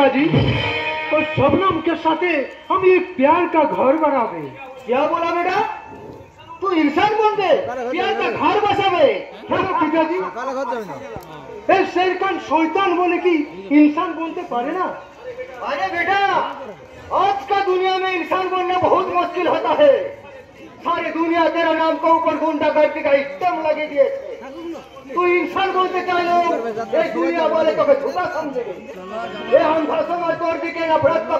जी और शबनम के साथ हम एक प्यार का घर बनावे। क्या बोला बेटा? तू इंसान बन दे, प्यार का घर बसावे। पिताजी शेर खान शैतान बोले कि इंसान बनते पारे ना। अरे बेटा, आज का दुनिया में इंसान बनना बहुत मुश्किल होता है। सारी दुनिया तेरा नाम को ऊपर गुंडा करके का एकदम लगे दिए। तू इंसान बोलते क्या लोग ये दुनिया वाले को झूठा समझेंगे। ये हम समाज तोड़ के नफरत का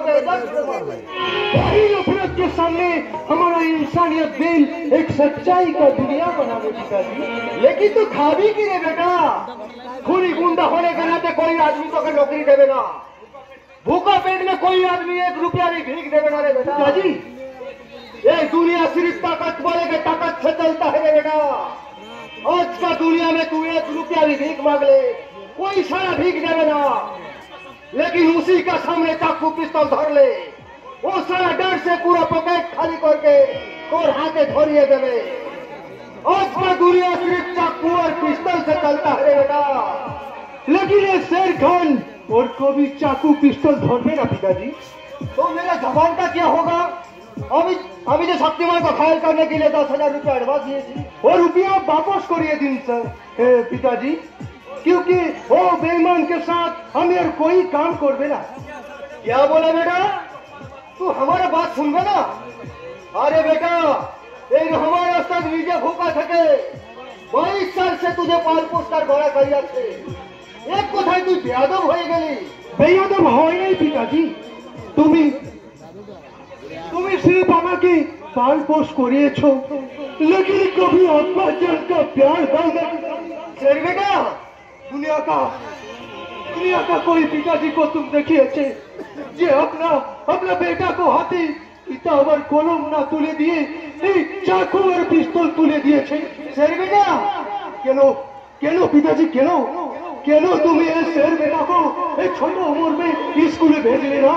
वही नफरत के सामने हमारा इंसानियत दिल एक सच्चाई का दुनिया बनावे पिताजी। लेकिन तू खाबी की रे बेटा? खूनी गुंडा होने के नाते कोई आदमी तो नौकरी देवे ना। भूखा पेट में कोई आदमी 1 रुपया भी भीख देवे ना रे बेटा। पिताजी ये दुनिया सिर्फ ताकत वाले के ताकत से चलता है रे बेटा। आज का दुनिया में तू 1 रुपया भी भीख मांग ले, कोई सारा भीख देवे ना। लेकिन उसी का सामने चाकू पिस्तौल धर ले, वो सारा डर से पूरा पॉकेट खाली करके और हाथे धोरिए देवे। आज का दुनिया सिर्फ चाकू और पिस्तौल से चलता है बेटा। लेकिन ये शेर खान और को भी चाकू पिस्तौल धरवे ना पिताजी। तो मेरा जवान का क्या होगा? अभी जो शक्तिमान को घायल करने के लिए 10,000 रुपया एडवांस दिए थी, वो रुपया वापस करिए दिन सर पिताजी, क्योंकि वो बेईमान के साथ हम यार कोई काम करवे ना। क्या बोला बेटा? तू हमारा बात सुनबे ना? अरे बेटा, एक हमारे उस्ताद विजय भूखा थके 22 साल से तुझे पाल पोस कर बड़ा करिया थे। एक कोথায় তুই বেয়াদব হয়ে গেলি। বেয়াদব হয় নাই পিতাজি, তুমি सिर्फ আমাকে पाल पोस करिएছো, लेकिन कभी अब्बा जान का प्यार दादा। शेर बेटा, दुनिया का कोई पिताजी को तुम देखिए जे अपना बेटा को हाथी किताब और कलम ना तुले दिए चाकू और पिस्तौल तुले दिए। शेर बेटा, केनो पिताजी केनो तुम ये शेर बेटा को छोटे उम्र में स्कूले भेजले ना?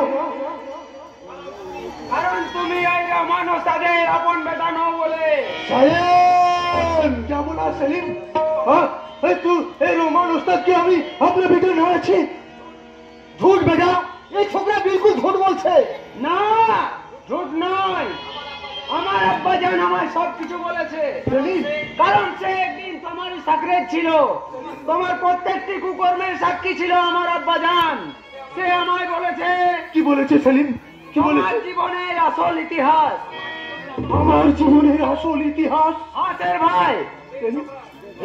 কারণ তুমি এই রহমান ওস্তাদের আপন বেটা নও বলে। सलीम क्या बोला सलीम? तू रोमान उस्ताद की আমি अपने बेटा ना আছে? झूठ बेटा, ये छोकरा बिल्कुल झूठ बोलছে। না, ঝুট নয়। আমার আব্বা জান আমায় সবকিছু বলেছে। কারণ সে একদিন তোমারই সাকরেত ছিল। তোমার প্রত্যেকটি কুকর্মের সাক্ষী ছিল আমার আব্বা জান। সে আমায় বলেছে। কি বলেছে সলিম? কি বলেছে? আমার জীবনের আসল ইতিহাস। আমার জীবনের আসল ইতিহাস? হাসের ভাই,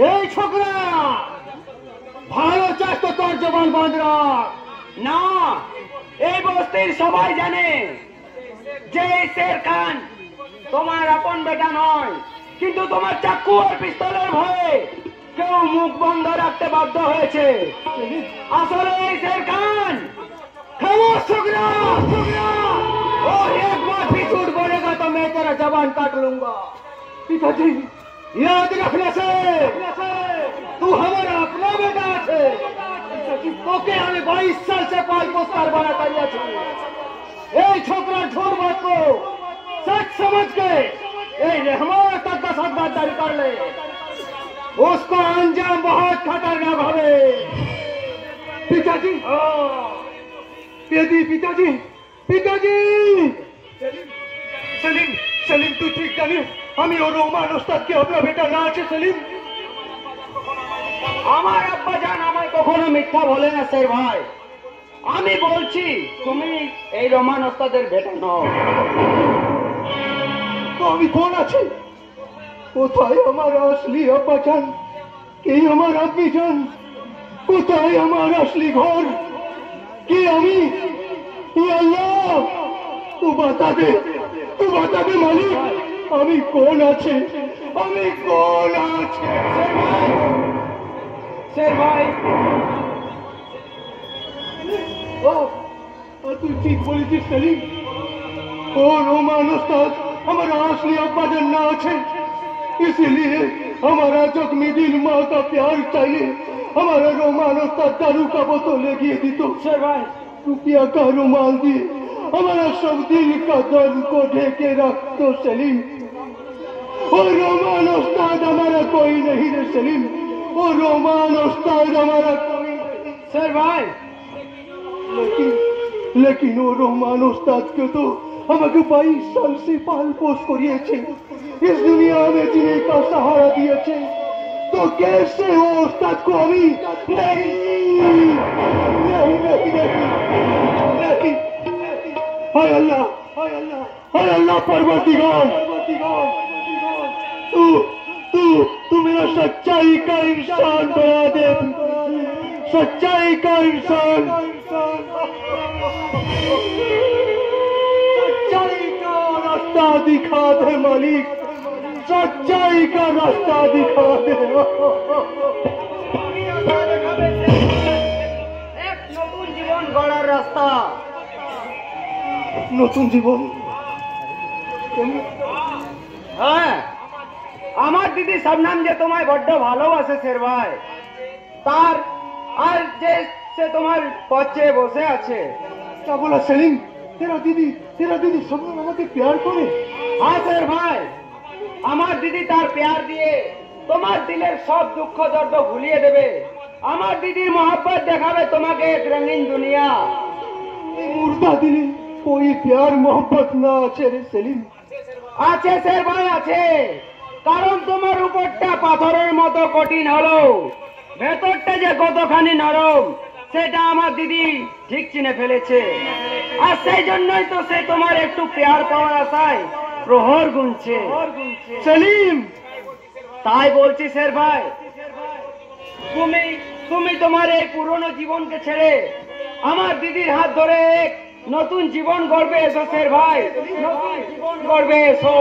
এই ছোকরা ভালো চাস তো তোর জবান বন্ধ রাখ। না, এই বস্তির সবাই জানে যে শের খান তোমার আপন বেটা নয়, কিন্তু তোমার চাকু আর পিস্তলের ভয়ে কেউ মুখ বন্ধ রাখতে বাধ্য হয়েছে। আসলে এই শের খান खामोश छोकरा, और एक बार भी झूठ बोलेगा तो मैं तेरा जबान काट लूंगा। पिताजी याद रखना से तू हमारा अपना बेटा है। ओके, हमें 22 साल से पाल पोस कर बना करिया छे। ए छोकरा झूठ बात को सच समझ के हमारे तक का साथ बातदारी कर ले, उसको अंजाम बहुत खतरनाक होवे। पिताजी पिताजी सलीम तू ठीक जानी আমি ও রহমান ওস্তাদ কে अपना बेटा না আছে। সলিম, আমার আব্বা জান আমায় কখনো মিথ্যা বলে না শের ভাই। আমি বলছি তুমি এই রহমান ওস্তাদের বেটা নও। তো আমি কোন আছি? কোথায় আমার আসলি আব্বা জান? কে আমার আব্বি জান? কোথায় আমার আসলি ঘর? কি আমি? अल्लाह तू बता दे मालिक, আমি কোন আছে? শের ভাই, তুই ঠিক বলেছিস সলিম। ও রহমান ওস্তাদ हमारा असली अब्बा जान ना আছে, इसीलिए हमारा जख्मी दिल माँ का प्यार चाहिए। हमारा रहमान उस्ताद दारू का बोतल लेके दी तो শের ভাই, रुपया का रुमाल दिए हमारा सब दिल का दर्द को ढेके रख तो सलीम। और रहमान उस्ताद हमारा कोई नहीं रे सलीम, और रहमान उस्ताद हमारा कोई नहीं। শের ভাই, लेकिन वो रहमान उस्ताद को तो আমাকে 22 साल से पाल पोस करिएছে इस दुनिया में जीने का सहारा दिएছে तो कैसे वो उस्ताद को अभी नहीं हाय अल्लाह परवरदिगार तू मेरा सच्चाई का इंसान बना दे सच्चाई का इंसान सच्चाई का रास्ता दिखा दे मालिक सच्चाई का रास्ता दिखा दे এক নতুন জীবন গড়ার রাস্তা নতুন জীবন হ্যাঁ আমার দিদি শবনম যে তোমায় বড্ড ভালোবাসে শের ভাই তার আর যে সে তোমার পথে বসে আছে क्या बोला सलीम तेरा दीदी शबनम আমাকে प्यार করে হ্যাঁ শের ভাই আমার দিদি তার প্যার দিয়ে তোমার দিলের সব দুঃখ দর্দ ভুলিয়ে দেবে আমার দিদির মোহব্বত দেখাবে তোমাকে এক রঙিন দুনিয়া मुर्दा दिले कोई प्यार मोहब्बत ना আছে রে সেলিম আছে শের ভাই আছে কারণ তোমার উপরটা পাথরের মতো কঠিন হলো ভেতরটা যে কতখানি নরম সেটা আমার দিদি ঠিক চিনে ফেলেছে আর সেই জন্যই তো সে তোমার একটু প্যার পাওয়ার আশায় প্রহর গুনছে সেলিম তাই বলছি শের ভাই তুমি তোমার এই পুরনো জীবনকে ছেড়ে আমার দিদির হাত ধরে এক নতুন জীবন গড়বে এসো শের ভাই নতুন জীবন গড়বে এসো